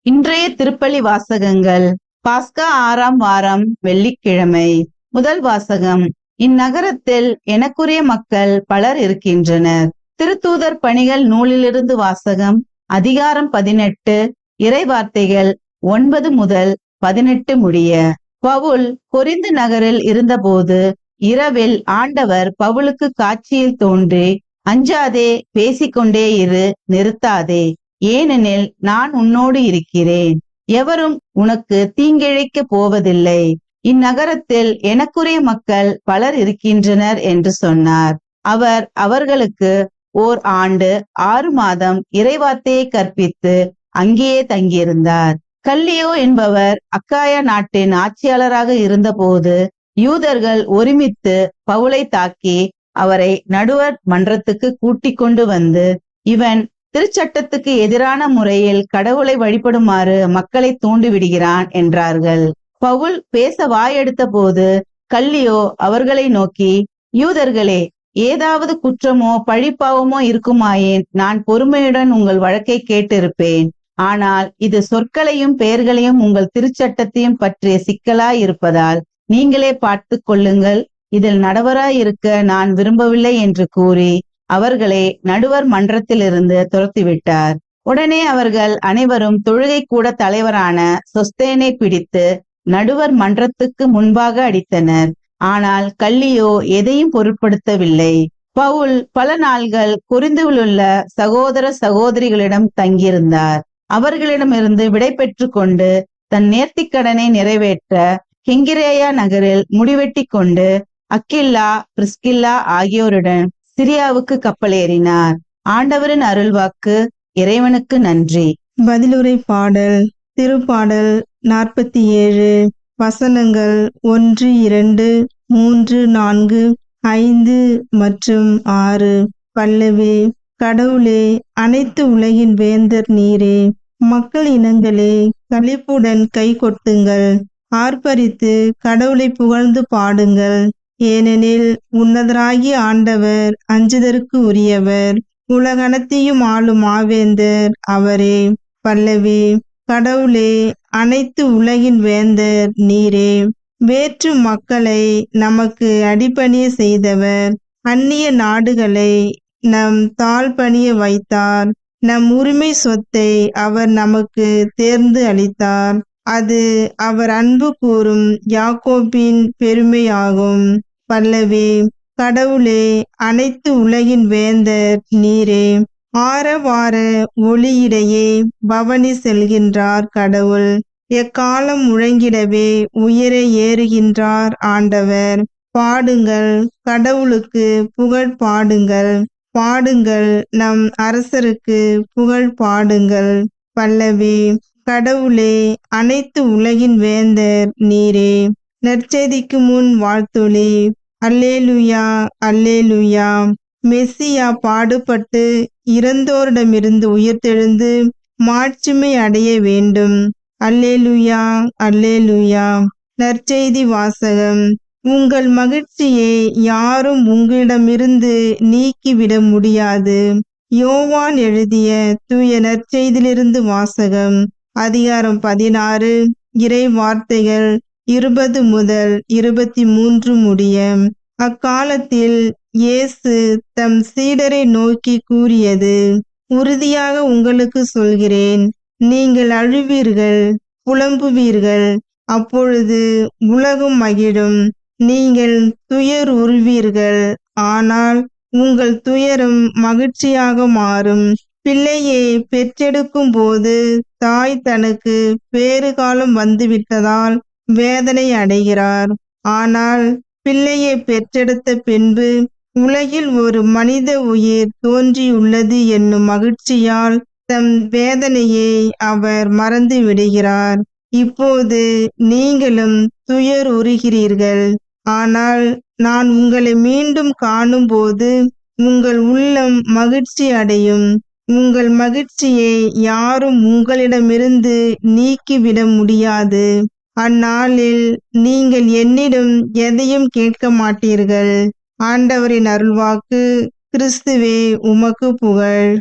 இன்றைய திருப்பலி வாசகங்கள். பாஸ்கா 6ஆம் வாரம் வெள்ளிக்கிழமை. முதல் வாசகம். இந்நகரத்தில் எனக்குரிய மக்கள் பலர் இருக்கின்றனர். திருத்தூதர் பணிகள் நூலிலிருந்து வாசகம். அதிகாரம் 18, இறைவார்த்தைகள் 9 முதல் 18 முடிய. பவுல் கொரிந்து நகரில் இருந்தபோது இரவில் ஆண்டவர் பவுலுக்கு காட்சியில் தோன்றி, அஞ்சாதே, பேசிக்கொண்டே இரு, நிறுத்தாதே, ஏனெனில் நான் உன்னோடு இருக்கிறேன். எவரும் உனக்கு தீங்கிழைக்க போவதில்லை. இந்நகரத்தில் எனக்குரிய மக்கள் பலர் இருக்கின்றனர் என்று சொன்னார். அவர் அவர்களுக்கு 1 ஆண்டு 6 மாதம் இறைவார்த்தையை கற்பித்து அங்கேயே தங்கியிருந்தார். கல்லியோ என்பவர் அக்காயா நாட்டின் ஆட்சியாளராக இருந்தபோது யூதர்கள் ஒருமித்து பவுலை தாக்கி அவரை நடுவர் மன்றத்துக்கு கூட்டிக் கொண்டு வந்து, இவன் திருச்சட்டத்துக்கு எதிரான முறையில் கடவுளை வழிபடுமாறு மக்களை தூண்டிவிடுகிறான் என்றார்கள். பவுல் பேச வாயெடுத்த போது கல்லியோ அவர்களை நோக்கி, யூதர்களே, ஏதாவது குற்றமோ பழிப்பாவமோ இருக்குமாயின் நான் பொறுமையுடன் உங்கள் வழக்கை கேட்டிருப்பேன். ஆனால் இது சொற்களையும் பெயர்களையும் உங்கள் திருச்சட்டத்தையும் பற்றிய சிக்கலாய் இருப்பதால் நீங்களே பார்த்து கொள்ளுங்கள். இதில் நடுவராயிருக்க நான் விரும்பவில்லை என்று கூறி அவர்களை நடுவர் மன்றத்திலிருந்து துரத்திவிட்டார். உடனே அவர்கள் அனைவரும் தொழுகை கூட தலைவரான சொஸ்தேனை பிடித்து நடுவர் மன்றத்துக்கு முன்பாக அடித்தனர். ஆனால் கல்லியோ எதையும் பொருட்படுத்தவில்லை. பவுல் பல நாள்கள் கொரிந்துவிலுள்ள சகோதர சகோதரிகளிடம் தங்கியிருந்தார். அவர்களிடமிருந்து விடை பெற்று கொண்டு தன் நேர்த்திக்கடனை நிறைவேற்ற கெங்கிரேயா நகரில் முடிவெட்டி கொண்டு அக்கில்லா, பிரிஸ்கில்லா ஆகியோருடன் சிரியாவுக்கு கப்பலேறினார். ஆண்டவரின் அருள்வாக்கு. இறைவனுக்கு நன்றி. பதிலுரை பாடல். திருப்பாடல் 47. வசனங்கள் 1, 2, 3, 4, 5 மற்றும் 6. பல்லவி. கடவுளே, அனைத்து உலகின் வேந்தர் நீரே, மக்கள் இனங்களே, களிப்புடன் கை கொட்டுங்கள், ஆர்ப்பரித்து கடவுளை புகழ்ந்து பாடுங்கள். ஏனெனில் உன்னதராகிய ஆண்டவர் அஞ்சுதற்கு உரியவர், உலகனைத்தையும் ஆளும் மாவேந்தர் அவரே. பல்லவி. கடவுளே, அனைத்து உலகின் வேந்தர் நீரே, வேற்று மக்களை நமக்கு அடிபணிய செய்தவர், அந்நிய நாடுகளை நம் தாழ்பணிய வைத்தார். நம் உரிமை சொத்தை அவர் நமக்கு தேர்ந்து அளித்தார். அது அவர் அன்பு கூறும் யாக்கோபின் பெருமையாகும். பல்லவி. கடவுளே, அனைத்து உலகின் வேந்தர் நீரே, ஆரவார ஒளியிடையே பவனி செல்கின்றார் கடவுள். எக்காலம் முழங்கிடவே உயர ஏறுகின்றார் ஆண்டவர். பாடுங்கள், கடவுளுக்கு புகழ் பாடுங்கள், பாடுங்கள், நம் அரசருக்கு புகழ் பாடுங்கள். பல்லவி. கடவுளே, அனைத்து உலகின் வேந்தர் நீரே. நற்செய்திக்கு முன் வாழ்த்தொலி. அல்லேலுயா, அல்லேலுயா. மெஸ்ஸியா பாடுபட்டு இறந்தோரிடமிருந்து உயிர்த்தெழுந்து மாட்சிமை அடைய வேண்டும். அல்லேலுயா, அல்லேலுயா. நற்செய்தி வாசகம். உங்கள் மகிழ்ச்சியை யாரும் உங்களிடமிருந்து நீக்கிவிட முடியாது. யோவான் எழுதிய தூய நற்செய்தியிலிருந்து வாசகம். அதிகாரம் 16, இறை வார்த்தைகள் 20 முதல் 23 முடிய. அக்காலத்தில் இயேசு தம் சீடரை நோக்கி கூறியது, உறுதியாக உங்களுக்கு சொல்கிறேன், நீங்கள் அழுவீர்கள், புலம்புவீர்கள், அப்பொழுது உலகம் மகிழும். நீங்கள் துயர் உறுவீர்கள், ஆனால் உங்கள் துயரம் மகிழ்ச்சியாக மாறும். பிள்ளையை பெற்றெடுக்கும் போது தாய் தனக்கு பேறுகாலம் வந்துவிட்டதால் வேதனை அடைகிறார். ஆனால் பிள்ளையை பெற்றெடுத்த பின்பு உலகில் ஒரு மனித உயிர் தோன்றியுள்ளது என்னும் மகிழ்ச்சியால் தம் வேதனையை அவர் மறந்து விடுகிறார். இப்போது நீங்களும் துயர் உறுகிறீர்கள், ஆனால் நான் உங்களை மீண்டும் காணும் போது உங்கள் உள்ளம் மகிழ்ச்சி அடையும். உங்கள் மகிழ்ச்சியை யாரும் உங்களிடமிருந்து நீக்கிவிட முடியாது. அந்நாளில் நீங்கள் என்னிடம் எதையும் கேட்க மாட்டீர்கள். ஆண்டவரின் அருள்வாக்கு. கிறிஸ்துவே, உமக்கு புகழ்.